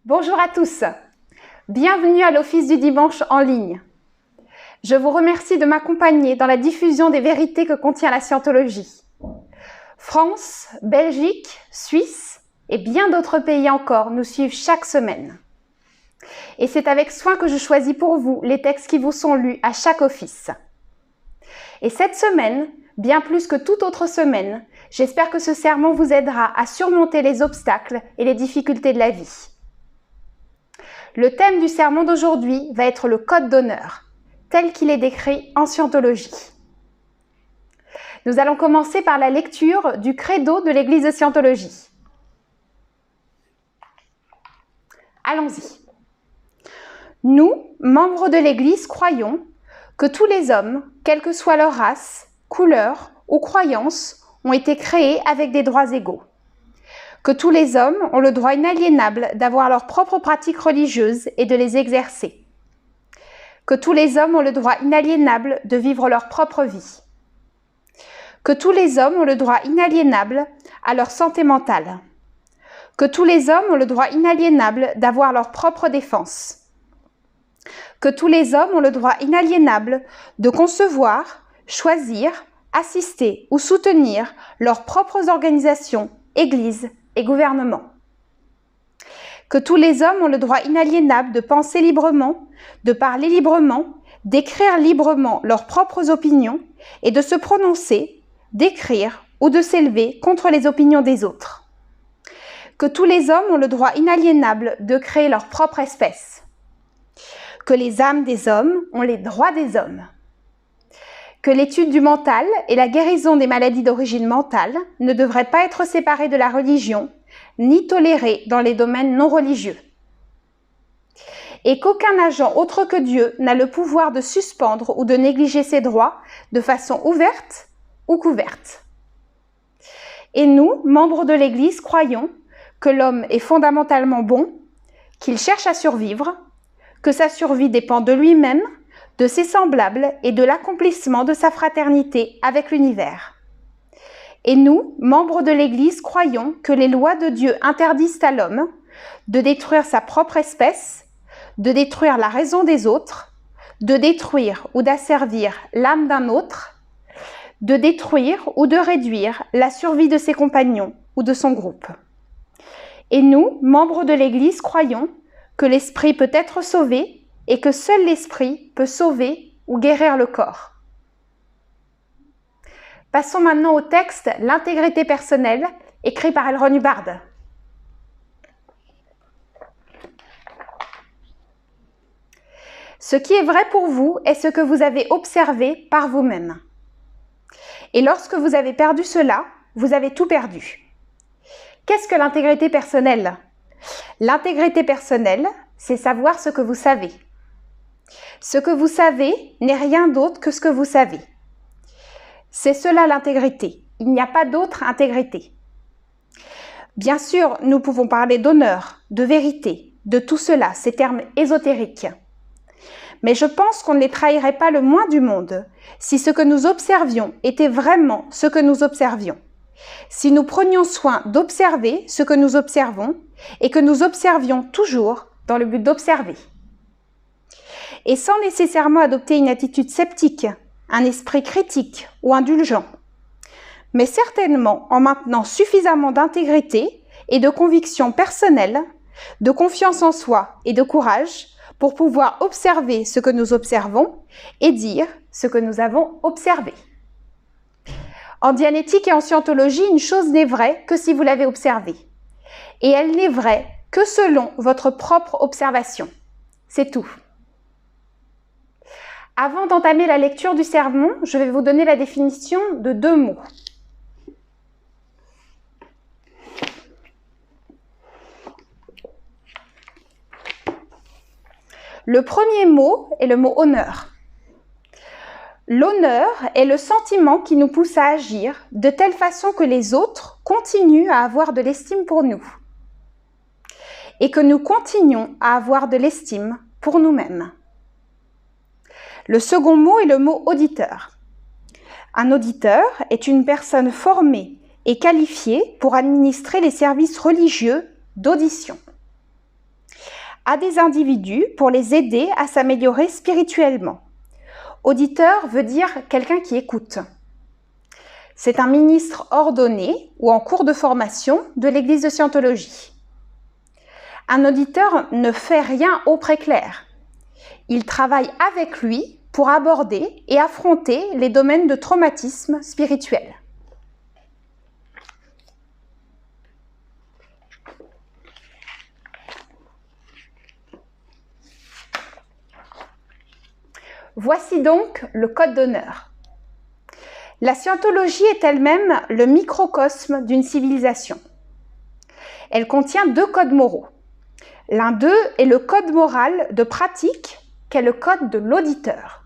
Bonjour à tous, bienvenue à l'Office du dimanche en ligne. Je vous remercie de m'accompagner dans la diffusion des vérités que contient la scientologie. France, Belgique, Suisse et bien d'autres pays encore nous suivent chaque semaine. Et c'est avec soin que je choisis pour vous les textes qui vous sont lus à chaque office. Et cette semaine, bien plus que toute autre semaine, j'espère que ce sermon vous aidera à surmonter les obstacles et les difficultés de la vie. Le thème du sermon d'aujourd'hui va être le code d'honneur, tel qu'il est décrit en scientologie. Nous allons commencer par la lecture du credo de l'Église de Scientologie. Allons-y. Nous, membres de l'Église, croyons que tous les hommes, quelle que soit leur race, couleur ou croyance, ont été créés avec des droits égaux. Que tous les hommes ont le droit inaliénable d'avoir leurs propres pratiques religieuses et de les exercer. Que tous les hommes ont le droit inaliénable de vivre leur propre vie. Que tous les hommes ont le droit inaliénable à leur santé mentale. Que tous les hommes ont le droit inaliénable d'avoir leur propre défense. Que tous les hommes ont le droit inaliénable de concevoir, choisir, assister ou soutenir leurs propres organisations, églises et gouvernements. Que tous les hommes ont le droit inaliénable de penser librement, de parler librement, d'écrire librement leurs propres opinions et de se prononcer, d'écrire ou de s'élever contre les opinions des autres. Que tous les hommes ont le droit inaliénable de créer leur propre espèce. Que les âmes des hommes ont les droits des hommes. Que l'étude du mental et la guérison des maladies d'origine mentale ne devraient pas être séparées de la religion, ni tolérées dans les domaines non religieux. Et qu'aucun agent autre que Dieu n'a le pouvoir de suspendre ou de négliger ses droits de façon ouverte ou couverte. Et nous, membres de l'Église, croyons que l'homme est fondamentalement bon, qu'il cherche à survivre, que sa survie dépend de lui-même, de ses semblables et de l'accomplissement de sa fraternité avec l'univers. Et nous, membres de l'Église, croyons que les lois de Dieu interdisent à l'homme de détruire sa propre espèce, de détruire la raison des autres, de détruire ou d'asservir l'âme d'un autre, de détruire ou de réduire la survie de ses compagnons ou de son groupe. Et nous, membres de l'Église, croyons que l'esprit peut être sauvé et que seul l'esprit peut sauver ou guérir le corps. Passons maintenant au texte « L'intégrité personnelle » écrit par L. Ron Hubbard. Ce qui est vrai pour vous est ce que vous avez observé par vous-même. Et lorsque vous avez perdu cela, vous avez tout perdu. Qu'est-ce que l'intégrité personnelle ? L'intégrité personnelle, c'est savoir ce que vous savez. Ce que vous savez n'est rien d'autre que ce que vous savez. C'est cela l'intégrité. Il n'y a pas d'autre intégrité. Bien sûr, nous pouvons parler d'honneur, de vérité, de tout cela, ces termes ésotériques. Mais je pense qu'on ne les trahirait pas le moins du monde si ce que nous observions était vraiment ce que nous observions. Si nous prenions soin d'observer ce que nous observons et que nous observions toujours dans le but d'observer. Et sans nécessairement adopter une attitude sceptique, un esprit critique ou indulgent, mais certainement en maintenant suffisamment d'intégrité et de conviction personnelle, de confiance en soi et de courage pour pouvoir observer ce que nous observons et dire ce que nous avons observé. En dianétique et en scientologie, une chose n'est vraie que si vous l'avez observée. Et elle n'est vraie que selon votre propre observation. C'est tout. Avant d'entamer la lecture du sermon, je vais vous donner la définition de 2 mots. Le premier mot est le mot honneur. L'honneur est le sentiment qui nous pousse à agir de telle façon que les autres continuent à avoir de l'estime pour nous et que nous continuons à avoir de l'estime pour nous-mêmes. Le second mot est le mot auditeur. Un auditeur est une personne formée et qualifiée pour administrer les services religieux d'audition. à des individus pour les aider à s'améliorer spirituellement. Auditeur veut dire quelqu'un qui écoute. C'est un ministre ordonné ou en cours de formation de l'Église de Scientologie. Un auditeur ne fait rien au préclair. Il travaille avec lui pour aborder et affronter les domaines de traumatisme spirituel. Voici donc le code d'honneur. La scientologie est elle-même le microcosme d'une civilisation. Elle contient 2 codes moraux. L'un d'eux est le code moral de pratique, qu'est le code de l'auditeur.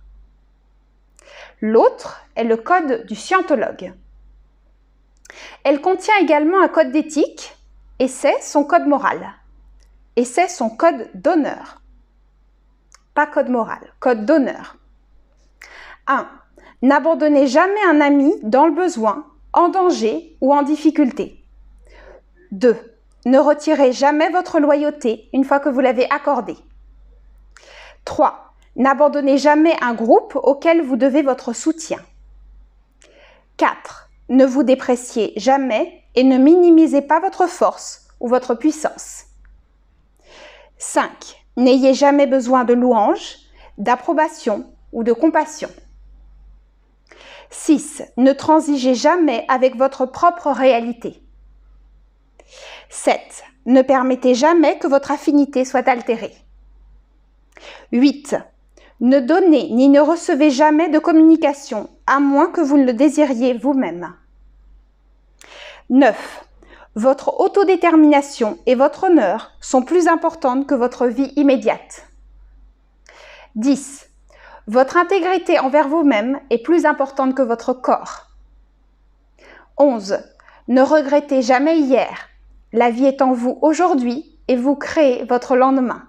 L'autre est le code du scientologue. Elle contient également un code d'éthique, et c'est son code moral. Et c'est son code d'honneur. Pas code moral, code d'honneur. 1. N'abandonnez jamais un ami dans le besoin, en danger ou en difficulté. 2. Ne retirez jamais votre loyauté une fois que vous l'avez accordée. 3. N'abandonnez jamais un groupe auquel vous devez votre soutien. 4. Ne vous dépréciez jamais et ne minimisez pas votre force ou votre puissance. 5. N'ayez jamais besoin de louanges, d'approbation ou de compassion. 6. Ne transigez jamais avec votre propre réalité. 7. Ne permettez jamais que votre affinité soit altérée. 8. Ne donnez ni ne recevez jamais de communication, à moins que vous ne le désiriez vous-même. 9. Votre autodétermination et votre honneur sont plus importantes que votre vie immédiate. 10. Votre intégrité envers vous-même est plus importante que votre corps. 11. Ne regrettez jamais hier. La vie est en vous aujourd'hui et vous créez votre lendemain.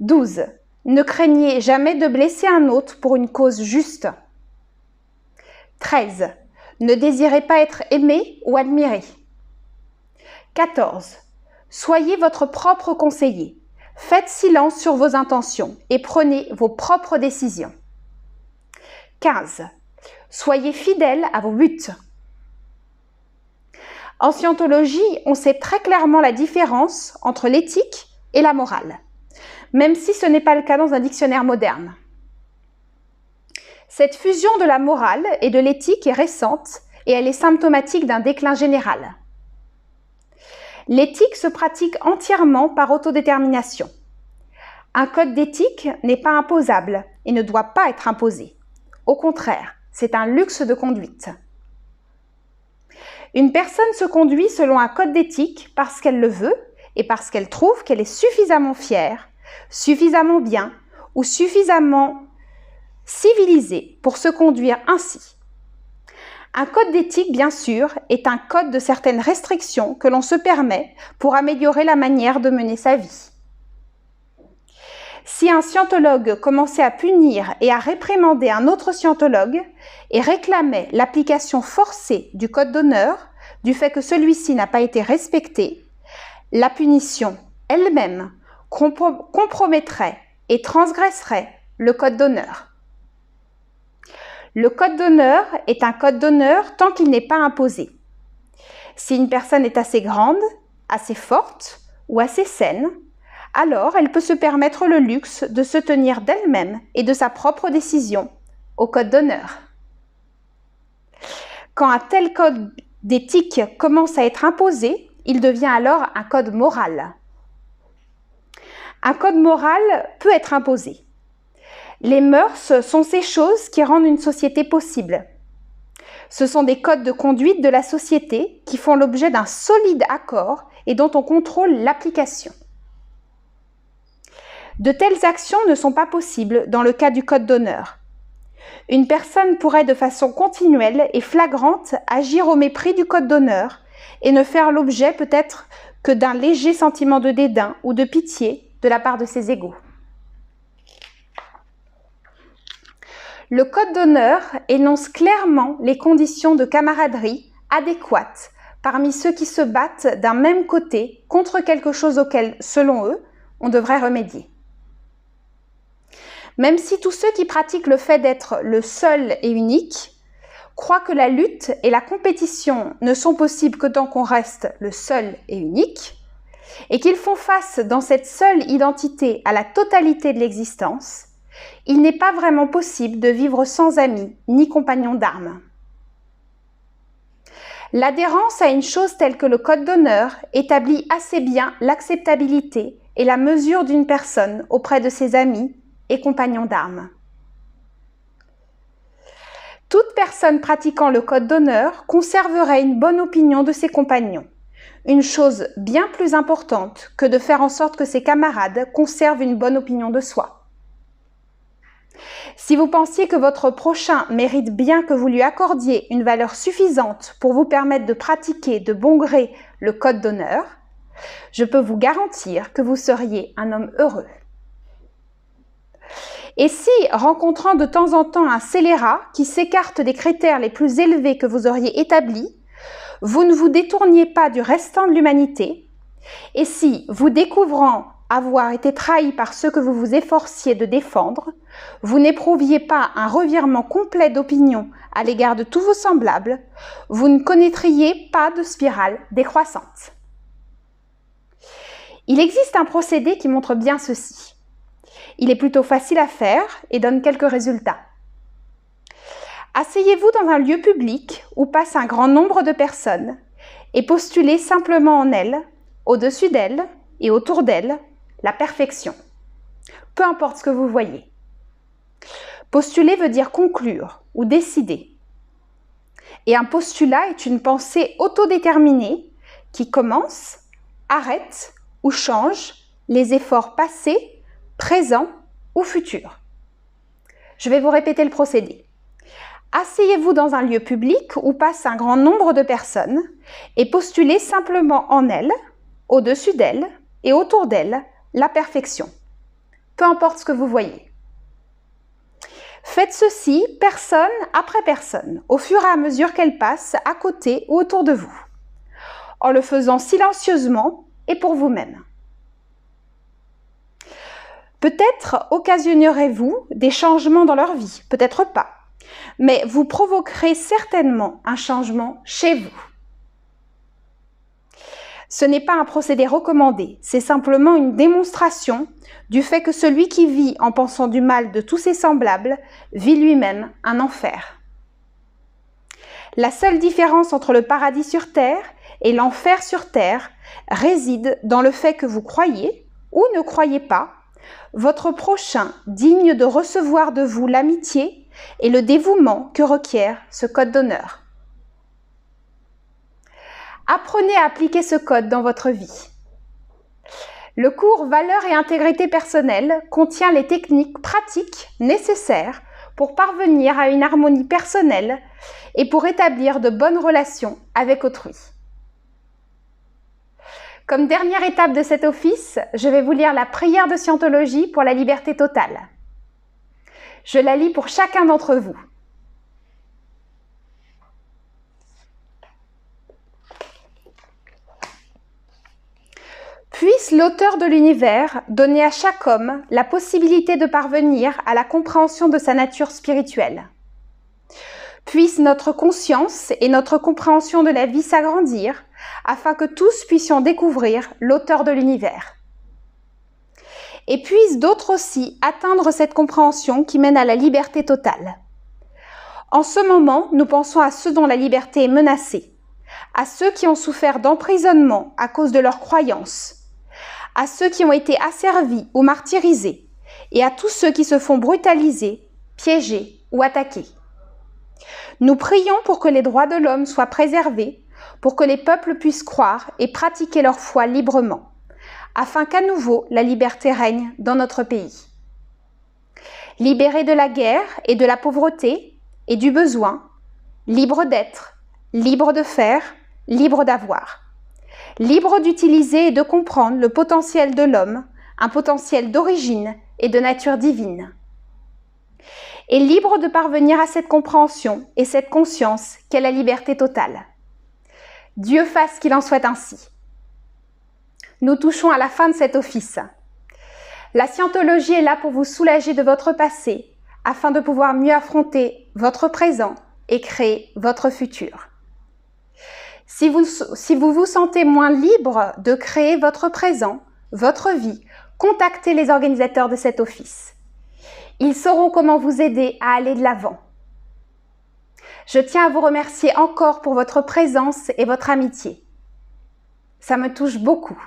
12. Ne craignez jamais de blesser un autre pour une cause juste. 13. Ne désirez pas être aimé ou admiré. 14. Soyez votre propre conseiller. Faites silence sur vos intentions et prenez vos propres décisions. 15. Soyez fidèle à vos buts. En scientologie, on sait très clairement la différence entre l'éthique et la morale, même si ce n'est pas le cas dans un dictionnaire moderne. Cette fusion de la morale et de l'éthique est récente et elle est symptomatique d'un déclin général. L'éthique se pratique entièrement par autodétermination. Un code d'éthique n'est pas imposable et ne doit pas être imposé. Au contraire, c'est un luxe de conduite. Une personne se conduit selon un code d'éthique parce qu'elle le veut et parce qu'elle trouve qu'elle est suffisamment fière, suffisamment bien ou suffisamment civilisée pour se conduire ainsi. Un code d'éthique, bien sûr, est un code de certaines restrictions que l'on se permet pour améliorer la manière de mener sa vie. Si un scientologue commençait à punir et à réprimander un autre scientologue et réclamait l'application forcée du code d'honneur du fait que celui-ci n'a pas été respecté, la punition elle-même compromettrait et transgresserait le code d'honneur. Le code d'honneur est un code d'honneur tant qu'il n'est pas imposé. Si une personne est assez grande, assez forte ou assez saine, alors elle peut se permettre le luxe de se tenir d'elle-même et de sa propre décision au code d'honneur. Quand un tel code d'éthique commence à être imposé, il devient alors un code moral. Un code moral peut être imposé. Les mœurs sont ces choses qui rendent une société possible. Ce sont des codes de conduite de la société qui font l'objet d'un solide accord et dont on contrôle l'application. De telles actions ne sont pas possibles dans le cas du code d'honneur. Une personne pourrait de façon continuelle et flagrante agir au mépris du code d'honneur et ne faire l'objet peut-être que d'un léger sentiment de dédain ou de pitié de la part de ses égaux. Le code d'honneur énonce clairement les conditions de camaraderie adéquates parmi ceux qui se battent d'un même côté contre quelque chose auquel, selon eux, on devrait remédier. Même si tous ceux qui pratiquent le fait d'être le seul et unique croient que la lutte et la compétition ne sont possibles que tant qu'on reste le seul et unique, et qu'ils font face dans cette seule identité à la totalité de l'existence, il n'est pas vraiment possible de vivre sans amis ni compagnons d'armes. L'adhérence à une chose telle que le code d'honneur établit assez bien l'acceptabilité et la mesure d'une personne auprès de ses amis et compagnons d'armes. Toute personne pratiquant le code d'honneur conserverait une bonne opinion de ses compagnons, une chose bien plus importante que de faire en sorte que ses camarades conservent une bonne opinion de soi. Si vous pensiez que votre prochain mérite bien que vous lui accordiez une valeur suffisante pour vous permettre de pratiquer de bon gré le code d'honneur, je peux vous garantir que vous seriez un homme heureux. Et si, rencontrant de temps en temps un scélérat qui s'écarte des critères les plus élevés que vous auriez établis, vous ne vous détourniez pas du restant de l'humanité, et si, vous découvrant avoir été trahi par ceux que vous vous efforciez de défendre, vous n'éprouviez pas un revirement complet d'opinion à l'égard de tous vos semblables, vous ne connaîtriez pas de spirale décroissante. Il existe un procédé qui montre bien ceci. Il est plutôt facile à faire et donne quelques résultats. Asseyez-vous dans un lieu public où passe un grand nombre de personnes et postulez simplement en elles, au-dessus d'elles et autour d'elles, la perfection. Peu importe ce que vous voyez. Postuler veut dire conclure ou décider. Et un postulat est une pensée autodéterminée qui commence, arrête ou change les efforts passés, présents ou futurs. Je vais vous répéter le procédé. Asseyez-vous dans un lieu public où passe un grand nombre de personnes et postulez simplement en elles, au-dessus d'elles et autour d'elles, la perfection. Peu importe ce que vous voyez. Faites ceci personne après personne, au fur et à mesure qu'elles passent à côté ou autour de vous, en le faisant silencieusement et pour vous-même. Peut-être occasionnerez-vous des changements dans leur vie, peut-être pas, mais vous provoquerez certainement un changement chez vous. Ce n'est pas un procédé recommandé, c'est simplement une démonstration du fait que celui qui vit en pensant du mal de tous ses semblables vit lui-même un enfer. La seule différence entre le paradis sur terre et l'enfer sur terre réside dans le fait que vous croyez ou ne croyez pas votre prochain digne de recevoir de vous l'amitié et le dévouement que requiert ce code d'honneur. Apprenez à appliquer ce code dans votre vie. Le cours Valeurs et intégrité personnelle contient les techniques pratiques nécessaires pour parvenir à une harmonie personnelle et pour établir de bonnes relations avec autrui. Comme dernière étape de cet office, je vais vous lire la prière de Scientologie pour la liberté totale. Je la lis pour chacun d'entre vous. Puisse l'auteur de l'univers donner à chaque homme la possibilité de parvenir à la compréhension de sa nature spirituelle. Puisse notre conscience et notre compréhension de la vie s'agrandir afin que tous puissions découvrir l'auteur de l'univers. Et puissent d'autres aussi atteindre cette compréhension qui mène à la liberté totale. En ce moment, nous pensons à ceux dont la liberté est menacée, à ceux qui ont souffert d'emprisonnement à cause de leurs croyances, à ceux qui ont été asservis ou martyrisés, et à tous ceux qui se font brutaliser, piéger ou attaquer. Nous prions pour que les droits de l'homme soient préservés, pour que les peuples puissent croire et pratiquer leur foi librement, afin qu'à nouveau la liberté règne dans notre pays. Libérés de la guerre et de la pauvreté et du besoin, libres d'être, libres de faire, libres d'avoir. Libre d'utiliser et de comprendre le potentiel de l'homme, un potentiel d'origine et de nature divine. Et libre de parvenir à cette compréhension et cette conscience qu'est la liberté totale. Dieu fasse qu'il en soit ainsi. Nous touchons à la fin de cet office. La scientologie est là pour vous soulager de votre passé, afin de pouvoir mieux affronter votre présent et créer votre futur. Si vous vous sentez moins libre de créer votre présent, votre vie, contactez les organisateurs de cet office. Ils sauront comment vous aider à aller de l'avant. Je tiens à vous remercier encore pour votre présence et votre amitié. Ça me touche beaucoup.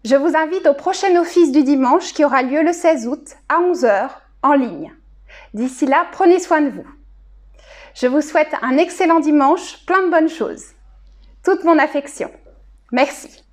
Je vous invite au prochain office du dimanche qui aura lieu le 16 août à 11 h en ligne. D'ici là, prenez soin de vous. Je vous souhaite un excellent dimanche, plein de bonnes choses. Toute mon affection. Merci.